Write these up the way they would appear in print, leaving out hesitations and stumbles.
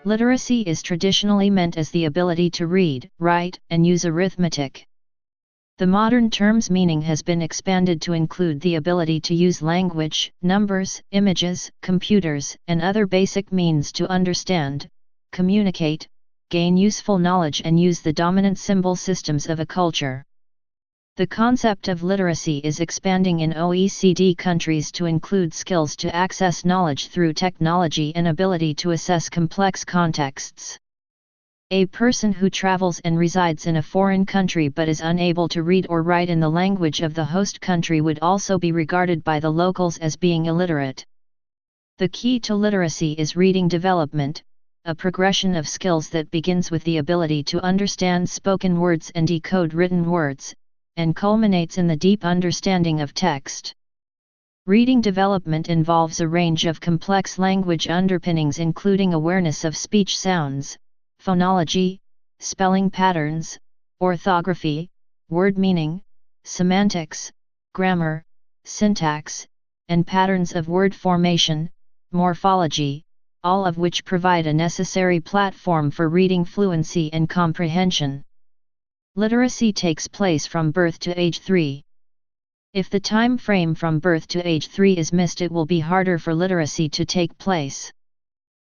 Literacy is traditionally meant as the ability to read, write, and use arithmetic. The modern term's meaning has been expanded to include the ability to use language, numbers, images, computers, and other basic means to understand, communicate, gain useful knowledge and use the dominant symbol systems of a culture. The concept of literacy is expanding in OECD countries to include skills to access knowledge through technology and ability to assess complex contexts. A person who travels and resides in a foreign country but is unable to read or write in the language of the host country would also be regarded by the locals as being illiterate. The key to literacy is reading development, a progression of skills that begins with the ability to understand spoken words and decode written words, and culminates in the deep understanding of text. Reading development involves a range of complex language underpinnings including awareness of speech sounds, phonology, spelling patterns, orthography, word meaning, semantics, grammar, syntax, and patterns of word formation, morphology, all of which provide a necessary platform for reading fluency and comprehension. Literacy takes place from birth to age 3. If the time frame from birth to age 3 is missed, it will be harder for literacy to take place.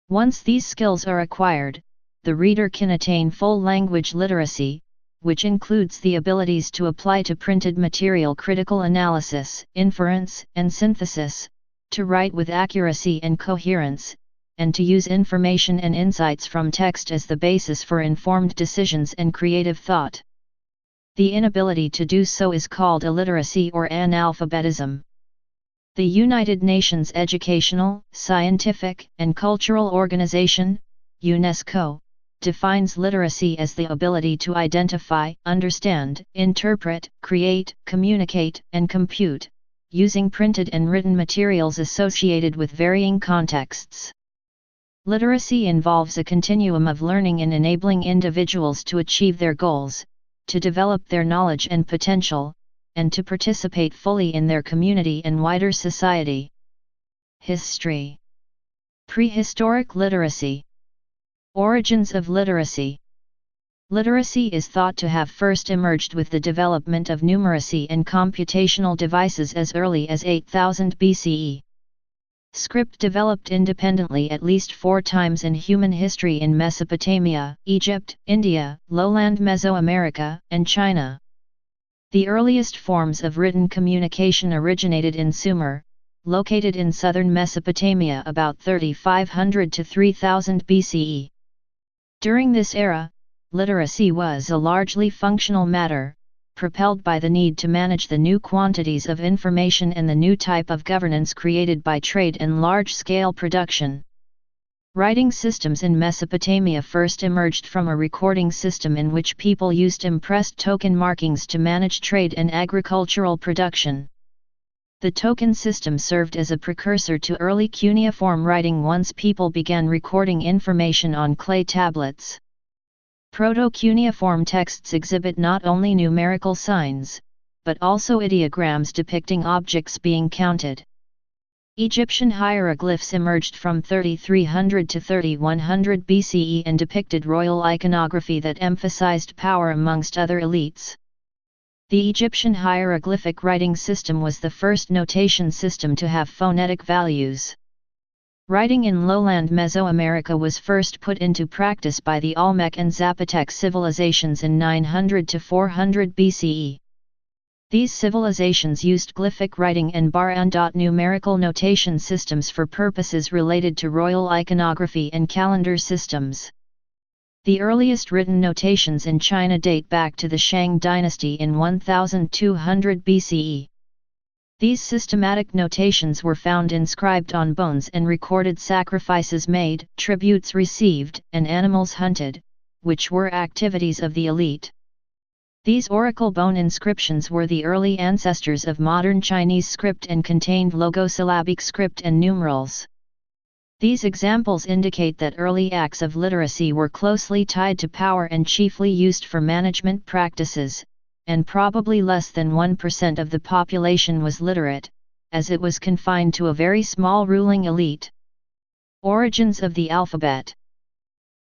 Once these skills are acquired, the reader can attain full language literacy, which includes the abilities to apply to printed material critical analysis, inference, and synthesis, to write with accuracy and coherence, and to use information and insights from text as the basis for informed decisions and creative thought. The inability to do so is called illiteracy or analphabetism. The United Nations Educational, Scientific, and Cultural Organization, UNESCO, defines literacy as the ability to identify, understand, interpret, create, communicate, and compute, using printed and written materials associated with varying contexts. Literacy involves a continuum of learning and enabling individuals to achieve their goals, to develop their knowledge and potential, and to participate fully in their community and wider society. History. Prehistoric literacy. Origins of literacy. Literacy is thought to have first emerged with the development of numeracy and computational devices as early as 8000 BCE. Script developed independently at least 4 times in human history in Mesopotamia, Egypt, India, lowland Mesoamerica, and China. The earliest forms of written communication originated in Sumer, located in southern Mesopotamia about 3500 to 3000 BCE. During this era, literacy was a largely functional matter, propelled by the need to manage the new quantities of information and the new type of governance created by trade and large-scale production. Writing systems in Mesopotamia first emerged from a recording system in which people used impressed token markings to manage trade and agricultural production. The token system served as a precursor to early cuneiform writing once people began recording information on clay tablets. Proto-cuneiform texts exhibit not only numerical signs, but also ideograms depicting objects being counted. Egyptian hieroglyphs emerged from 3300 to 3100 BCE and depicted royal iconography that emphasized power amongst other elites. The Egyptian hieroglyphic writing system was the first notation system to have phonetic values. Writing in lowland Mesoamerica was first put into practice by the Olmec and Zapotec civilizations in 900 to 400 BCE. These civilizations used glyphic writing and bar and dot numerical notation systems for purposes related to royal iconography and calendar systems. The earliest written notations in China date back to the Shang dynasty in 1200 BCE. These systematic notations were found inscribed on bones and recorded sacrifices made, tributes received, and animals hunted, which were activities of the elite. These oracle bone inscriptions were the early ancestors of modern Chinese script and contained logosyllabic script and numerals. These examples indicate that early acts of literacy were closely tied to power and chiefly used for management practices, and probably less than 1% of the population was literate, as it was confined to a very small ruling elite. Origins of the alphabet.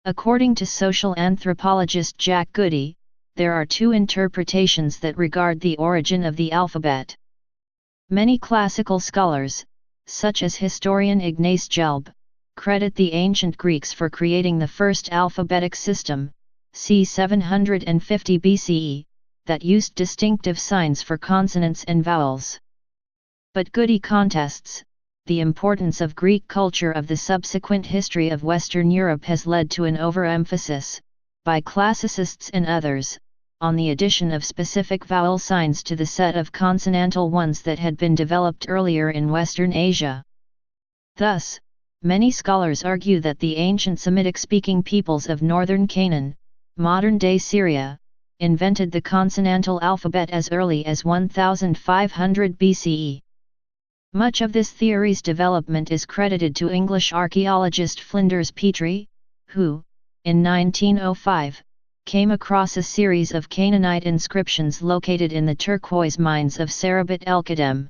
According to social anthropologist Jack Goody, there are two interpretations that regard the origin of the alphabet. Many classical scholars, such as historian Ignace Gelb, credit the ancient Greeks for creating the first alphabetic system, c. 750 BCE, that used distinctive signs for consonants and vowels. But Goody contests, the importance of Greek culture of the subsequent history of Western Europe has led to an overemphasis, by classicists and others, on the addition of specific vowel signs to the set of consonantal ones that had been developed earlier in Western Asia. Thus, many scholars argue that the ancient Semitic-speaking peoples of northern Canaan, modern-day Syria, invented the consonantal alphabet as early as 1500 BCE. Much of this theory's development is credited to English archaeologist Flinders Petrie, who, in 1905, came across a series of Canaanite inscriptions located in the turquoise mines of Sarabat el-Kadem.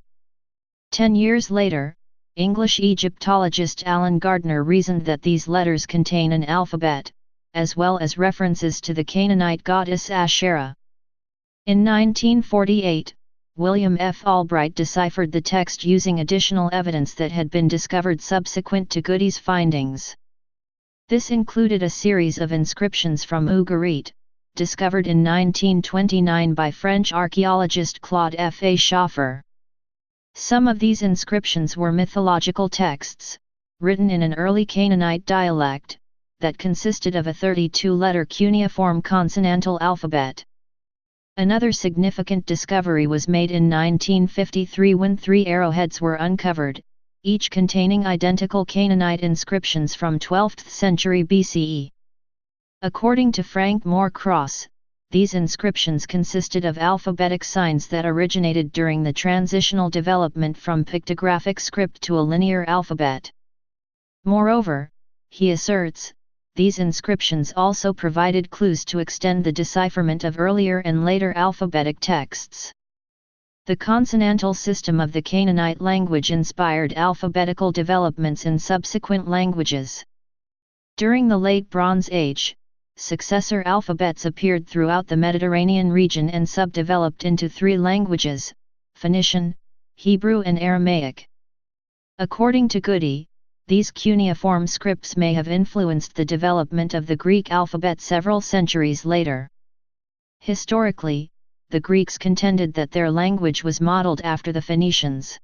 10 years later, English Egyptologist Alan Gardner reasoned that these letters contain an alphabet, as well as references to the Canaanite goddess Asherah. In 1948, William F. Albright deciphered the text using additional evidence that had been discovered subsequent to Goody's findings. This included a series of inscriptions from Ugarit, discovered in 1929 by French archaeologist Claude F. A. Schaffer. Some of these inscriptions were mythological texts, written in an early Canaanite dialect, that consisted of a 32-letter cuneiform consonantal alphabet. Another significant discovery was made in 1953 when 3 arrowheads were uncovered, each containing identical Canaanite inscriptions from 12th century BCE. According to Frank Moore Cross, these inscriptions consisted of alphabetic signs that originated during the transitional development from pictographic script to a linear alphabet. Moreover, he asserts, these inscriptions also provided clues to extend the decipherment of earlier and later alphabetic texts. The consonantal system of the Canaanite language inspired alphabetical developments in subsequent languages. During the Late Bronze Age, successor alphabets appeared throughout the Mediterranean region and subdeveloped into 3 languages: Phoenician, Hebrew and Aramaic. According to Goody, these cuneiform scripts may have influenced the development of the Greek alphabet several centuries later. Historically, the Greeks contended that their language was modeled after the Phoenicians.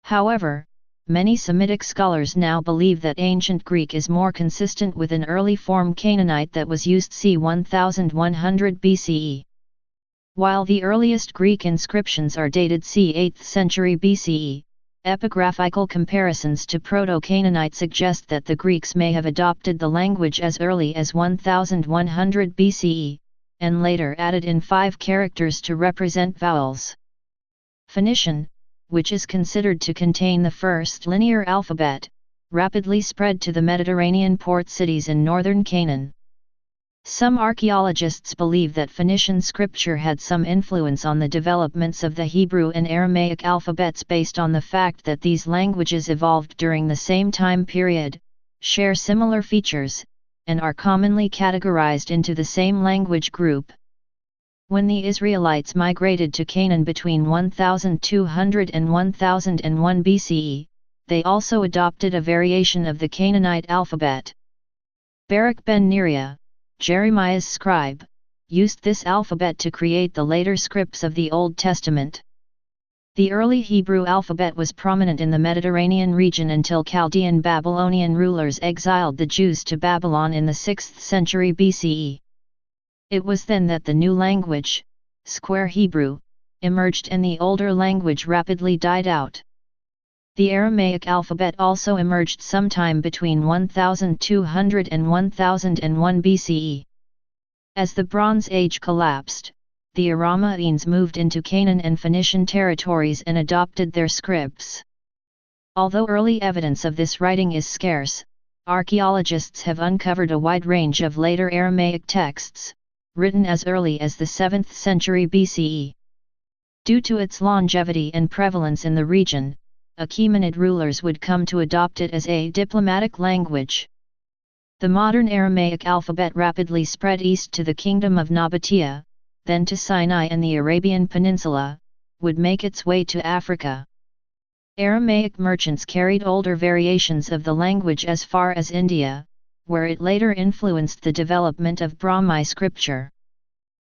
However, many Semitic scholars now believe that ancient Greek is more consistent with an early form Canaanite that was used c. 1100 BCE. While the earliest Greek inscriptions are dated c. 8th century BCE, epigraphical comparisons to Proto-Canaanite suggest that the Greeks may have adopted the language as early as 1100 BCE, and later added in 5 characters to represent vowels. Phoenician, which is considered to contain the first linear alphabet, rapidly spread to the Mediterranean port cities in northern Canaan. Some archaeologists believe that Phoenician scripture had some influence on the developments of the Hebrew and Aramaic alphabets based on the fact that these languages evolved during the same time period, share similar features, and are commonly categorized into the same language group. When the Israelites migrated to Canaan between 1200 and 1001 BCE, they also adopted a variation of the Canaanite alphabet. Barak ben Neriah, Jeremiah's scribe, used this alphabet to create the later scripts of the Old Testament. The early Hebrew alphabet was prominent in the Mediterranean region until Chaldean Babylonian rulers exiled the Jews to Babylon in the 6th century BCE. It was then that the new language, Square Hebrew, emerged and the older language rapidly died out. The Aramaic alphabet also emerged sometime between 1200 and 1001 BCE. As the Bronze Age collapsed, the Aramaeans moved into Canaan and Phoenician territories and adopted their scripts. Although early evidence of this writing is scarce, archaeologists have uncovered a wide range of later Aramaic texts, written as early as the 7th century BCE. Due to its longevity and prevalence in the region, Achaemenid rulers would come to adopt it as a diplomatic language. The modern Aramaic alphabet rapidly spread east to the kingdom of Nabatea, then to Sinai and the Arabian Peninsula, would make its way to Africa. Aramaic merchants carried older variations of the language as far as India, where it later influenced the development of Brahmi scripture.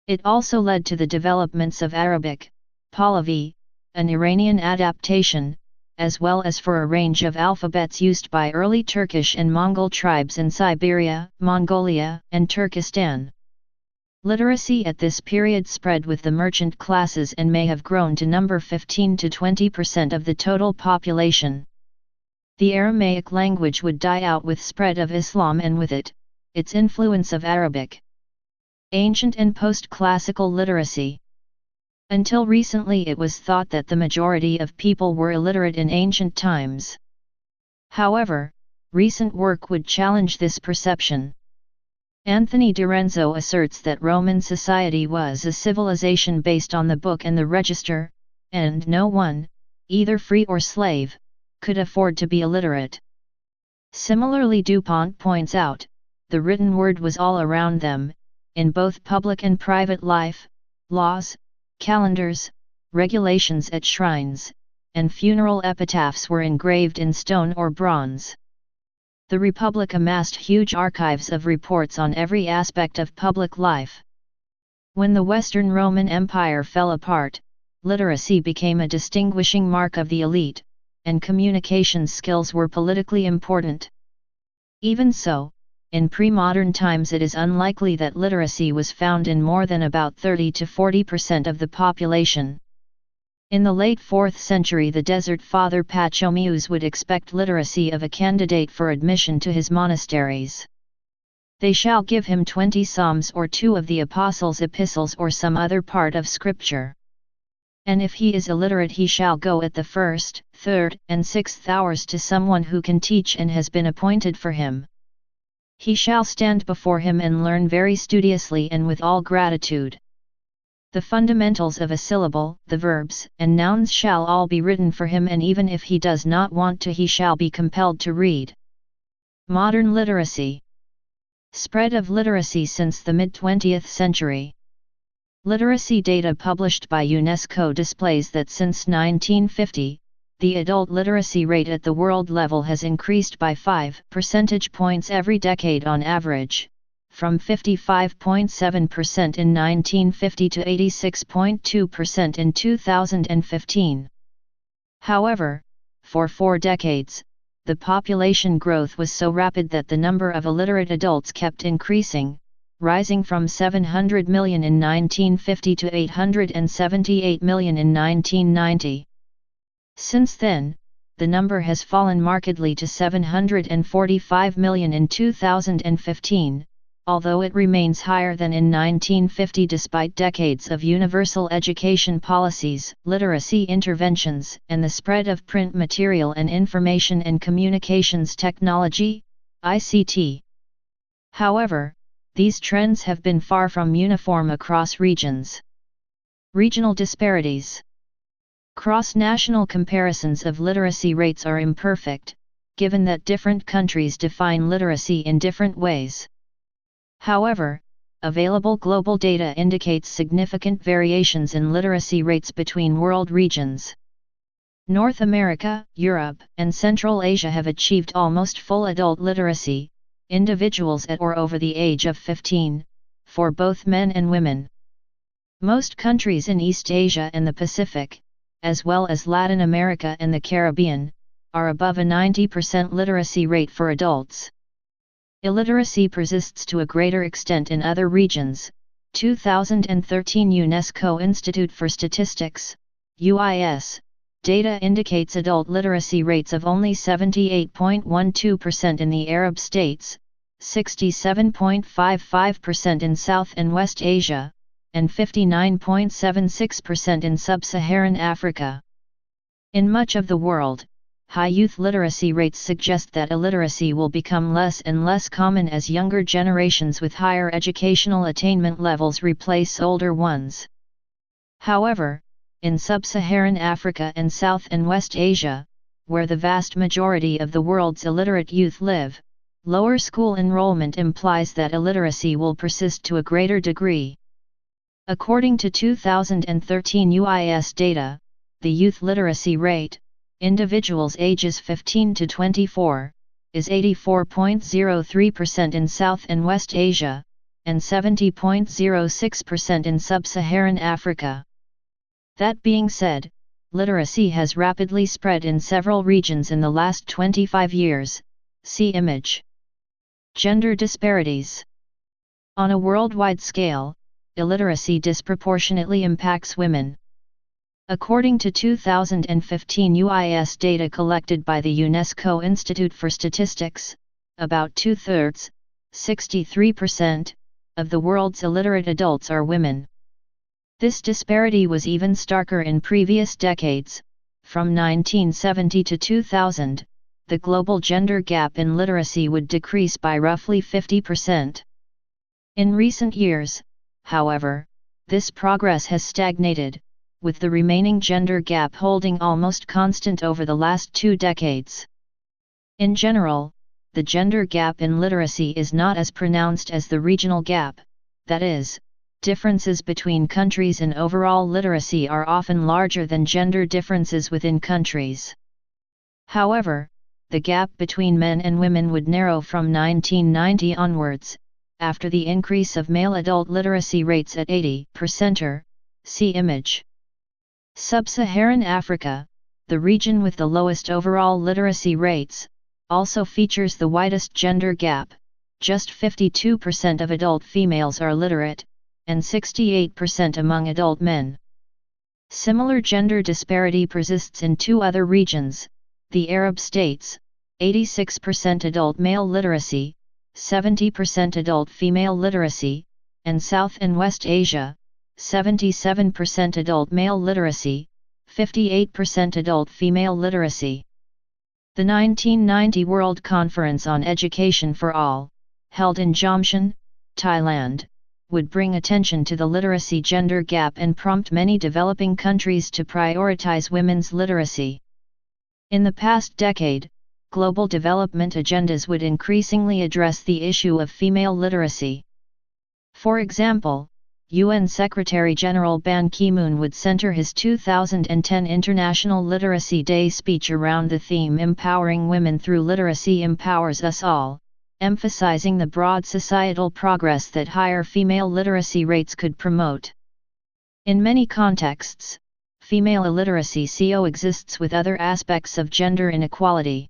It also led to the developments of Arabic, Pahlavi, an Iranian adaptation, as well as for a range of alphabets used by early Turkish and Mongol tribes in Siberia, Mongolia, and Turkestan. Literacy at this period spread with the merchant classes and may have grown to number 15 to 20% of the total population. The Aramaic language would die out with spread of Islam and with it, its influence of Arabic. Ancient and post-classical literacy. Until recently it was thought that the majority of people were illiterate in ancient times. However, recent work would challenge this perception. Anthony D'Orenzo asserts that Roman society was a civilization based on the book and the register, and no one, either free or slave, could afford to be illiterate. Similarly, Dupont points out, the written word was all around them, in both public and private life, laws, calendars, regulations at shrines, and funeral epitaphs were engraved in stone or bronze. The Republic amassed huge archives of reports on every aspect of public life. When the Western Roman Empire fell apart, literacy became a distinguishing mark of the elite, and communication skills were politically important. Even so, in pre-modern times it is unlikely that literacy was found in more than about 30 to 40% of the population. In the late 4th century, the Desert Father Pachomius would expect literacy of a candidate for admission to his monasteries. They shall give him 20 psalms or 2 of the Apostles' epistles or some other part of Scripture. And if he is illiterate, he shall go at the 1st, 3rd, and 6th hours to someone who can teach and has been appointed for him. He shall stand before him and learn very studiously and with all gratitude. The fundamentals of a syllable, the verbs and nouns shall all be written for him, and even if he does not want to, he shall be compelled to read. Modern literacy. Spread of literacy since the mid-20th century. Literacy data published by UNESCO displays that since 1950, the adult literacy rate at the world level has increased by 5 percentage points every decade on average, from 55.7% in 1950 to 86.2% in 2015. However, for 4 decades, the population growth was so rapid that the number of illiterate adults kept increasing, rising from 700 million in 1950 to 878 million in 1990. Since then, the number has fallen markedly to 745 million in 2015, although it remains higher than in 1950 despite decades of universal education policies, literacy interventions, and the spread of print material and information and communications technology, ICT. However, these trends have been far from uniform across regions. Regional disparities. Cross-national comparisons of literacy rates are imperfect, given that different countries define literacy in different ways. However, available global data indicates significant variations in literacy rates between world regions. North America, Europe, and Central Asia have achieved almost full adult literacy, individuals at or over the age of 15, for both men and women. Most countries in East Asia and the Pacific, as well as Latin America and the Caribbean, are above a 90% literacy rate for adults. Illiteracy persists to a greater extent in other regions. 2013 UNESCO Institute for Statistics, UIS, data indicates adult literacy rates of only 78.12% in the Arab states, 67.55% in South and West Asia, and 59.76% in Sub-Saharan Africa. In much of the world, high youth literacy rates suggest that illiteracy will become less and less common as younger generations with higher educational attainment levels replace older ones. However, in Sub-Saharan Africa and South and West Asia, where the vast majority of the world's illiterate youth live, lower school enrollment implies that illiteracy will persist to a greater degree. According to 2013 UIS data, the youth literacy rate, individuals ages 15 to 24, is 84.03% in South and West Asia, and 70.06% in Sub-Saharan Africa. That being said, literacy has rapidly spread in several regions in the last 25 years, see image. Gender disparities. On a worldwide scale, illiteracy disproportionately impacts women. According to 2015 UIS data collected by the UNESCO Institute for Statistics, about two-thirds, 63%, of the world's illiterate adults are women. This disparity was even starker in previous decades. From 1970 to 2000, the global gender gap in literacy would decrease by roughly 50%. In recent years, however, this progress has stagnated, with the remaining gender gap holding almost constant over the last 2 decades. In general, the gender gap in literacy is not as pronounced as the regional gap, that is, differences between countries in overall literacy are often larger than gender differences within countries. However, the gap between men and women would narrow from 1990 onwards, after the increase of male adult literacy rates at 80%. See image. Sub-Saharan Africa, the region with the lowest overall literacy rates, also features the widest gender gap. Just 52% of adult females are literate, and 68% among adult men. Similar gender disparity persists in 2 other regions, the Arab states, 86% adult male literacy, 70% adult female literacy, and South and West Asia, 77% adult male literacy, 58% adult female literacy. The 1990 World Conference on Education for All, held in Jamshid, Thailand, would bring attention to the literacy gender gap and prompt many developing countries to prioritize women's literacy. In the past decade, global development agendas would increasingly address the issue of female literacy. For example, UN Secretary-General Ban Ki-moon would center his 2010 International Literacy Day speech around the theme "Empowering Women Through Literacy Empowers Us All," emphasizing the broad societal progress that higher female literacy rates could promote. In many contexts, female illiteracy coexists with other aspects of gender inequality.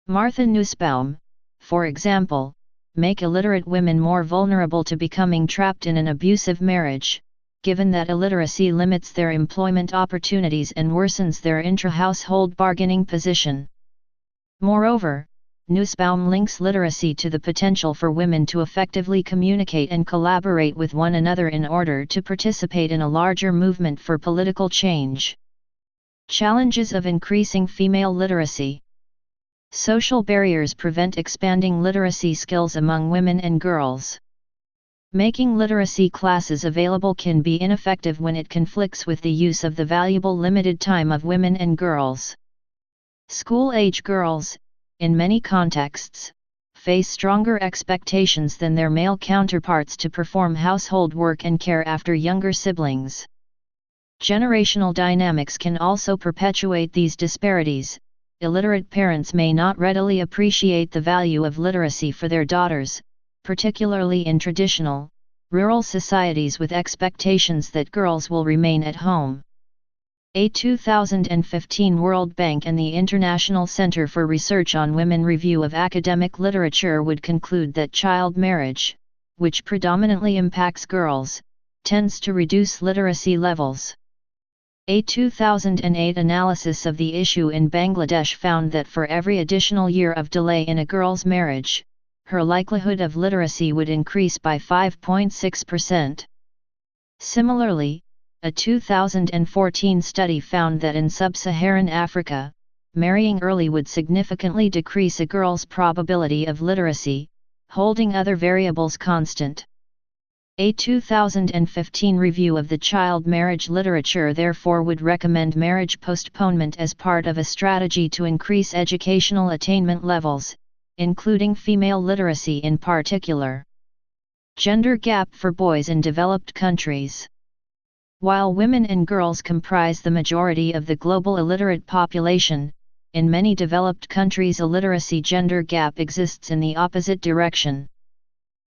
Martha Nussbaum, for example, make illiterate women more vulnerable to becoming trapped in an abusive marriage, given that illiteracy limits their employment opportunities and worsens their intra-household bargaining position. Moreover, Nussbaum links literacy to the potential for women to effectively communicate and collaborate with one another in order to participate in a larger movement for political change. Challenges of increasing female literacy. Social barriers prevent expanding literacy skills among women and girls. Making literacy classes available can be ineffective when it conflicts with the use of the valuable limited time of women and girls. School-age girls, in many contexts, face stronger expectations than their male counterparts to perform household work and care after younger siblings. Generational dynamics can also perpetuate these disparities. Illiterate parents may not readily appreciate the value of literacy for their daughters, particularly in traditional, rural societies with expectations that girls will remain at home. A 2015 World Bank and the International Center for Research on Women review of academic literature would conclude that child marriage, which predominantly impacts girls, tends to reduce literacy levels. A 2008 analysis of the issue in Bangladesh found that for every additional year of delay in a girl's marriage, her likelihood of literacy would increase by 5.6%. Similarly, a 2014 study found that in sub-Saharan Africa, marrying early would significantly decrease a girl's probability of literacy, holding other variables constant. A 2015 review of the child marriage literature therefore would recommend marriage postponement as part of a strategy to increase educational attainment levels, including female literacy in particular. Gender gap for boys in developed countries. While women and girls comprise the majority of the global illiterate population, in many developed countries illiteracy gender gap exists in the opposite direction.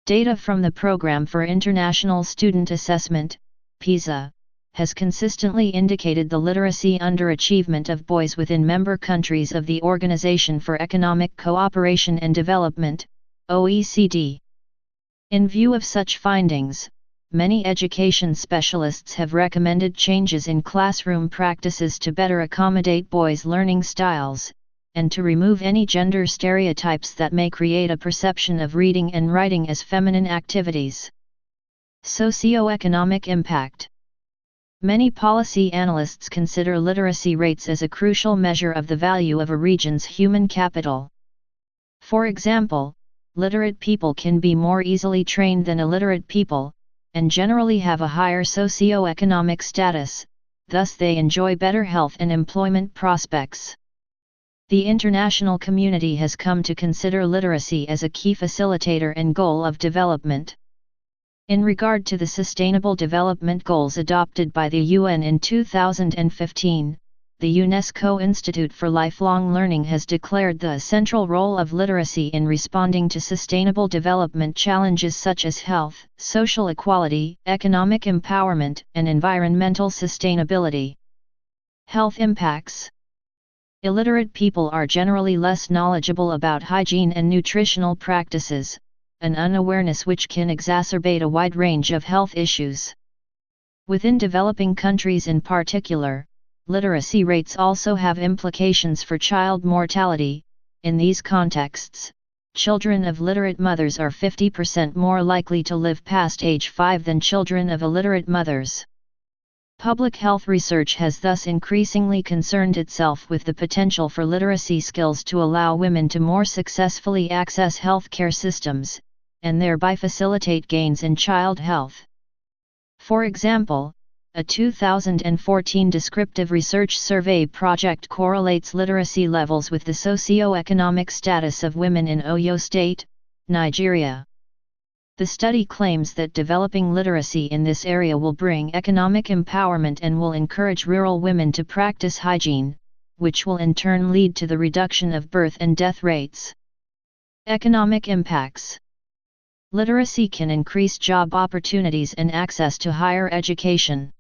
Data from the Programme for International Student Assessment, PISA, has consistently indicated the literacy underachievement of boys within member countries of the Organization for Economic Cooperation and Development, OECD. In view of such findings, many education specialists have recommended changes in classroom practices to better accommodate boys' learning styles, and to remove any gender stereotypes that may create a perception of reading and writing as feminine activities. Socioeconomic impact. Many policy analysts consider literacy rates as a crucial measure of the value of a region's human capital. For example, literate people can be more easily trained than illiterate people, and generally have a higher socioeconomic status, thus they enjoy better health and employment prospects. The international community has come to consider literacy as a key facilitator and goal of development. In regard to the Sustainable Development Goals adopted by the UN in 2015, the UNESCO Institute for Lifelong Learning has declared the central role of literacy in responding to sustainable development challenges such as health, social equality, economic empowerment, and environmental sustainability. Health impacts. Illiterate people are generally less knowledgeable about hygiene and nutritional practices, an unawareness which can exacerbate a wide range of health issues. Within developing countries in particular, literacy rates also have implications for child mortality. In these contexts, children of literate mothers are 50% more likely to live past age 5 than children of illiterate mothers. Public health research has thus increasingly concerned itself with the potential for literacy skills to allow women to more successfully access healthcare systems, and thereby facilitate gains in child health. For example, a 2014 descriptive research survey project correlates literacy levels with the socioeconomic status of women in Oyo State, Nigeria. The study claims that developing literacy in this area will bring economic empowerment and will encourage rural women to practice hygiene, which will in turn lead to the reduction of birth and death rates. Economic impacts. Literacy can increase job opportunities and access to higher education.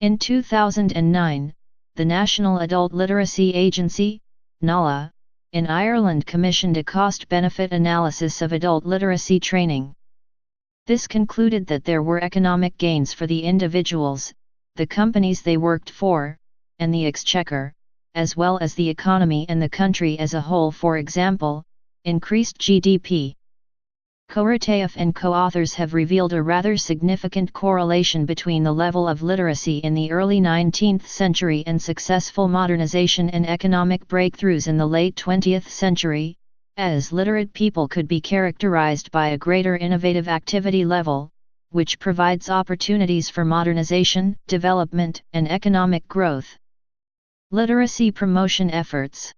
In 2009, the National Adult Literacy Agency, NALA, in Ireland commissioned a cost-benefit analysis of adult literacy training. This concluded that there were economic gains for the individuals, the companies they worked for, and the exchequer, as well as the economy and the country as a whole. For example, increased GDP. Korotayev and co-authors have revealed a rather significant correlation between the level of literacy in the early 19th century and successful modernization and economic breakthroughs in the late 20th century, as literate people could be characterized by a greater innovative activity level, which provides opportunities for modernization, development, and economic growth. Literacy promotion efforts.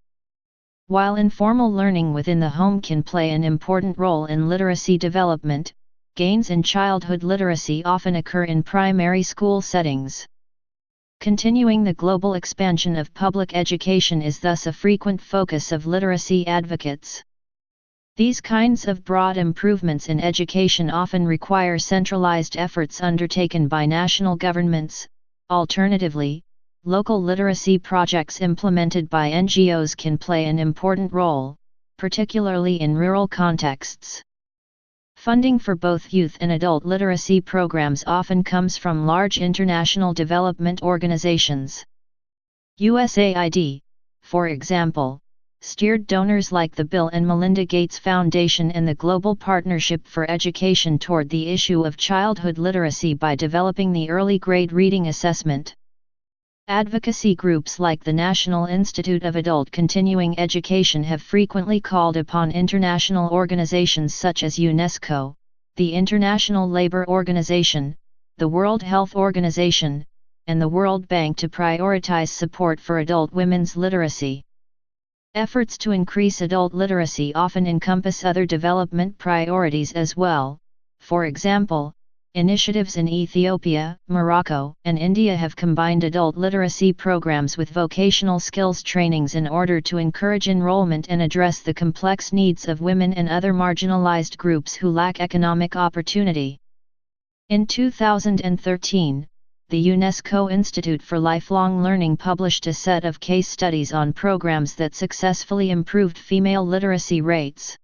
While informal learning within the home can play an important role in literacy development, gains in childhood literacy often occur in primary school settings. Continuing the global expansion of public education is thus a frequent focus of literacy advocates. These kinds of broad improvements in education often require centralized efforts undertaken by national governments. Alternatively, local literacy projects implemented by NGOs can play an important role, particularly in rural contexts. Funding for both youth and adult literacy programs often comes from large international development organizations. USAID, for example, steered donors like the Bill and Melinda Gates Foundation and the Global Partnership for Education toward the issue of childhood literacy by developing the early grade reading assessment. Advocacy groups like the National Institute of Adult Continuing Education have frequently called upon international organizations such as UNESCO, the International Labour Organization, the World Health Organization, and the World Bank to prioritize support for adult women's literacy. Efforts to increase adult literacy often encompass other development priorities as well. For example, initiatives in Ethiopia, Morocco, and India have combined adult literacy programs with vocational skills trainings in order to encourage enrollment and address the complex needs of women and other marginalized groups who lack economic opportunity. In 2013, the UNESCO Institute for Lifelong Learning published a set of case studies on programs that successfully improved female literacy rates.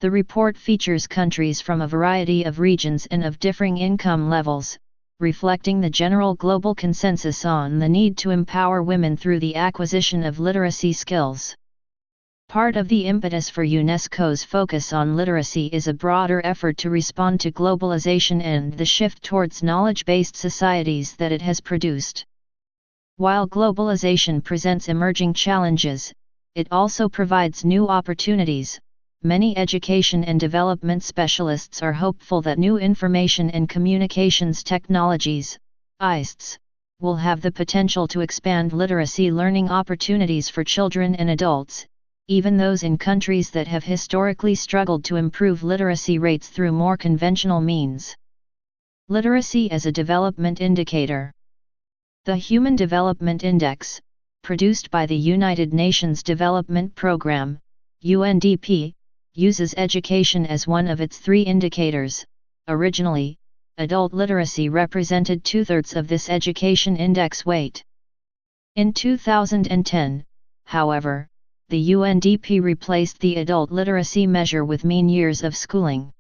The report features countries from a variety of regions and of differing income levels, reflecting the general global consensus on the need to empower women through the acquisition of literacy skills. Part of the impetus for UNESCO's focus on literacy is a broader effort to respond to globalization and the shift towards knowledge-based societies that it has produced. While globalization presents emerging challenges, it also provides new opportunities. Many education and development specialists are hopeful that new information and communications technologies, ICTs, will have the potential to expand literacy learning opportunities for children and adults, even those in countries that have historically struggled to improve literacy rates through more conventional means. Literacy as a development indicator. The Human Development Index, produced by the United Nations Development Programme, UNDP, uses education as one of its three indicators. Originally, adult literacy represented 2/3 of this education index weight. In 2010, however, the UNDP replaced the adult literacy measure with mean years of schooling.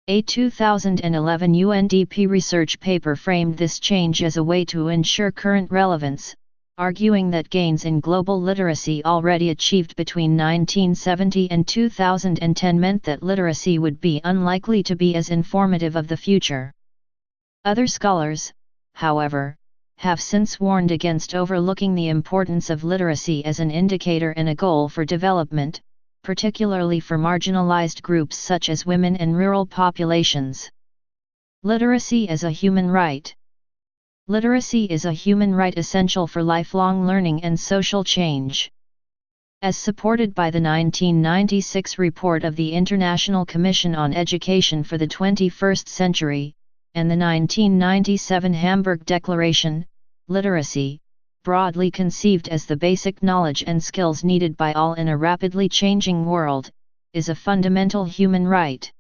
A 2011 UNDP research paper framed this change as a way to ensure current relevance, arguing that gains in global literacy already achieved between 1970 and 2010 meant that literacy would be unlikely to be as informative of the future. Other scholars, however, have since warned against overlooking the importance of literacy as an indicator and a goal for development, particularly for marginalized groups such as women and rural populations. Literacy as a human right. Literacy is a human right essential for lifelong learning and social change. As supported by the 1996 report of the International Commission on Education for the 21st Century, and the 1997 Hamburg Declaration, literacy, broadly conceived as the basic knowledge and skills needed by all in a rapidly changing world, is a fundamental human right.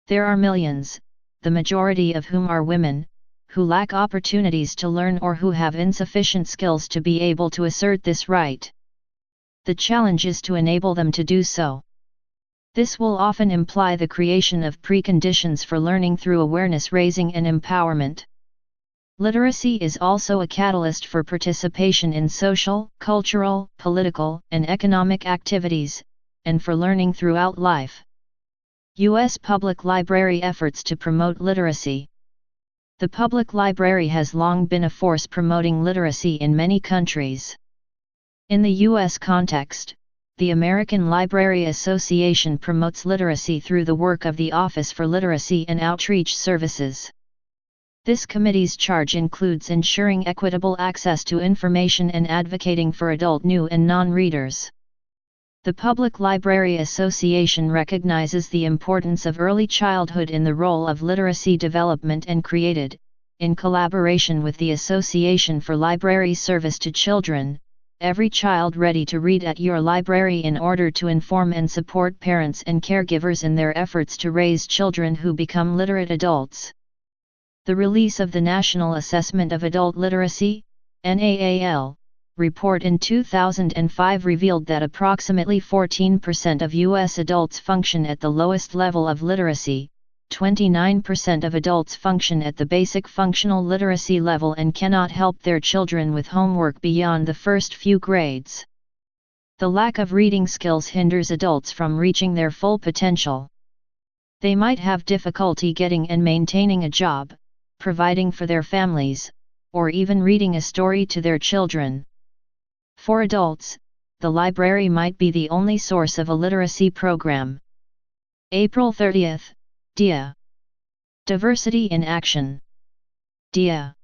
There are millions, the majority of whom are women, who lack opportunities to learn or who have insufficient skills to be able to assert this right. The challenge is to enable them to do so. This will often imply the creation of preconditions for learning through awareness raising and empowerment. Literacy is also a catalyst for participation in social, cultural, political, and economic activities, and for learning throughout life. U.S. public library efforts to promote literacy. The public library has long been a force promoting literacy in many countries. In the U.S. context, the American Library Association promotes literacy through the work of the Office for Literacy and Outreach Services. This committee's charge includes ensuring equitable access to information and advocating for adult new and non-readers. The Public Library Association recognizes the importance of early childhood in the role of literacy development and created, in collaboration with the Association for Library Service to Children, Every Child Ready to Read at Your Library in order to inform and support parents and caregivers in their efforts to raise children who become literate adults. The release of the National Assessment of Adult Literacy, NAAL, report in 2005 revealed that approximately 14% of U.S. adults function at the lowest level of literacy, 29% of adults function at the basic functional literacy level and cannot help their children with homework beyond the first few grades. The lack of reading skills hinders adults from reaching their full potential. They might have difficulty getting and maintaining a job, providing for their families, or even reading a story to their children. For adults, the library might be the only source of a literacy program. April 30, DIA. Diversity in Action. DIA.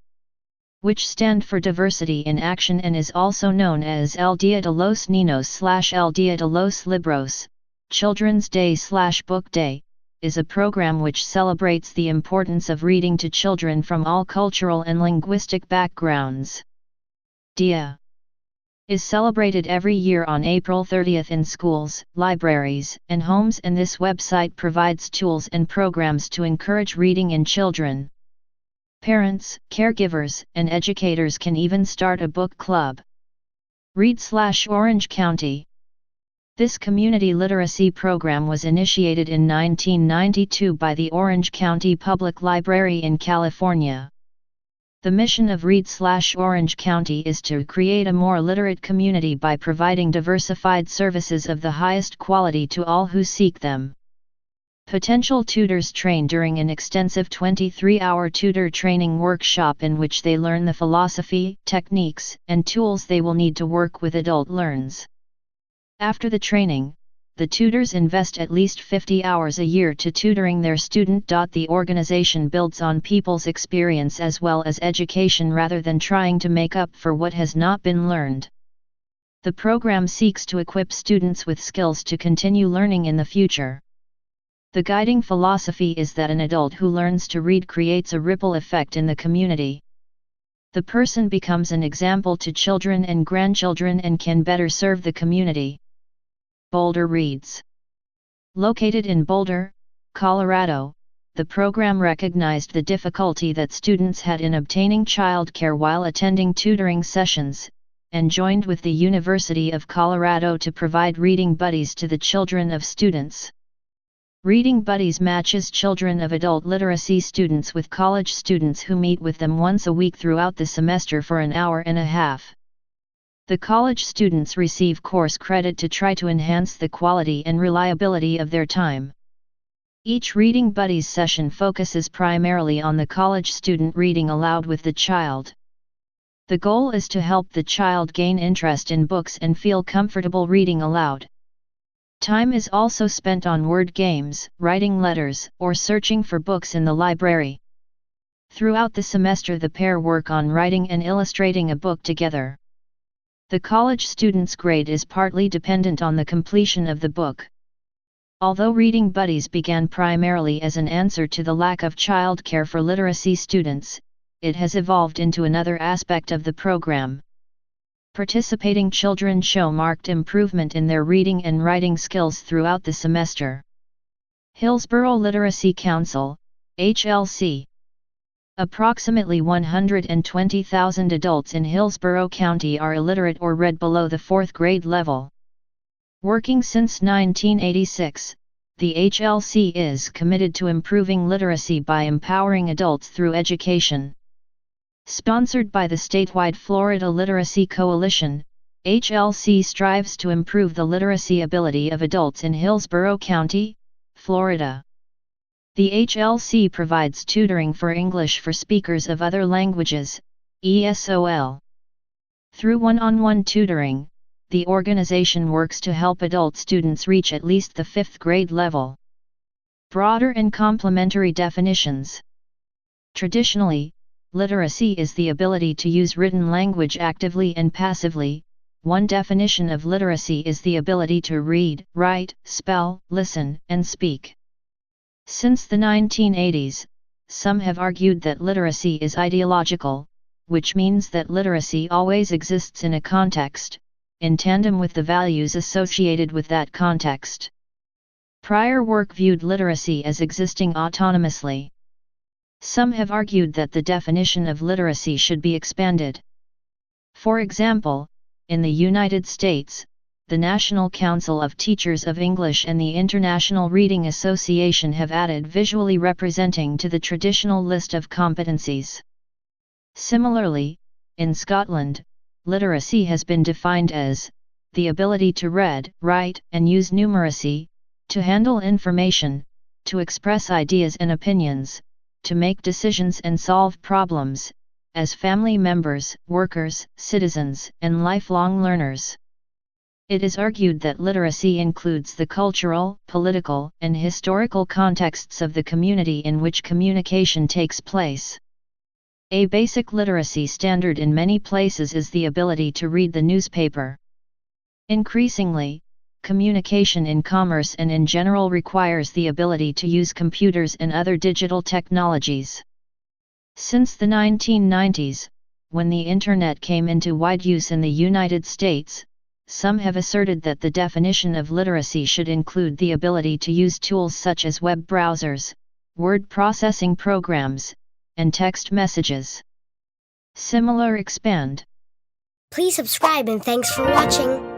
which stand for diversity in action and is also known as El Dia de los Niños / El Dia de los Libros, Children's Day / Book Day, is a program which celebrates the importance of reading to children from all cultural and linguistic backgrounds. Dia is celebrated every year on April 30th in schools, libraries, and homes, and this website provides tools and programs to encourage reading in children. Parents, caregivers, and educators can even start a book club. Read/Orange County. This community literacy program was initiated in 1992 by the Orange County Public Library in California. The mission of Read/Orange County is to create a more literate community by providing diversified services of the highest quality to all who seek them. Potential tutors train during an extensive 23-hour tutor training workshop in which they learn the philosophy, techniques, and tools they will need to work with adult learners. After the training, the tutors invest at least 50 hours a year to tutoring their student. The organization builds on people's experience as well as education rather than trying to make up for what has not been learned. The program seeks to equip students with skills to continue learning in the future. The guiding philosophy is that an adult who learns to read creates a ripple effect in the community. The person becomes an example to children and grandchildren and can better serve the community. Boulder Reads. Located in Boulder, Colorado, the program recognized the difficulty that students had in obtaining childcare while attending tutoring sessions, and joined with the University of Colorado to provide reading buddies to the children of students. Reading Buddies matches children of adult literacy students with college students who meet with them once a week throughout the semester for an hour and a half. The college students receive course credit to try to enhance the quality and reliability of their time. Each Reading Buddies session focuses primarily on the college student reading aloud with the child. The goal is to help the child gain interest in books and feel comfortable reading aloud. Time is also spent on word games, writing letters, or searching for books in the library. Throughout the semester, the pair work on writing and illustrating a book together. The college student's grade is partly dependent on the completion of the book. Although Reading Buddies began primarily as an answer to the lack of childcare for literacy students, it has evolved into another aspect of the program. Participating children show marked improvement in their reading and writing skills throughout the semester. Hillsborough Literacy Council, HLC. Approximately 120,000 adults in Hillsborough County are illiterate or read below the 4th grade level. Working since 1986, the HLC is committed to improving literacy by empowering adults through education. Sponsored by the statewide Florida Literacy Coalition, HLC strives to improve the literacy ability of adults in Hillsborough County, Florida. The HLC provides tutoring for English for speakers of other languages, ESOL. Through one-on-one tutoring, the organization works to help adult students reach at least the 5th grade level. Broader and complementary definitions. Traditionally, literacy is the ability to use written language actively and passively. One definition of literacy is the ability to read, write, spell, listen, and speak. Since the 1980s, some have argued that literacy is ideological, which means that literacy always exists in a context, in tandem with the values associated with that context. Prior work viewed literacy as existing autonomously. Some have argued that the definition of literacy should be expanded. For example, in the United States, the National Council of Teachers of English and the International Reading Association have added visually representing to the traditional list of competencies. Similarly, in Scotland, literacy has been defined as the ability to read, write, and use numeracy, to handle information, to express ideas and opinions, to make decisions and solve problems, as family members, workers, citizens, and lifelong learners. It is argued that literacy includes the cultural, political, and historical contexts of the community in which communication takes place. A basic literacy standard in many places is the ability to read the newspaper. Increasingly, communication in commerce and in general requires the ability to use computers and other digital technologies. Since the 1990s, when the Internet came into wide use in the United States, some have asserted that the definition of literacy should include the ability to use tools such as web browsers, word processing programs, and text messages. Similar expand. Please subscribe and thanks for watching.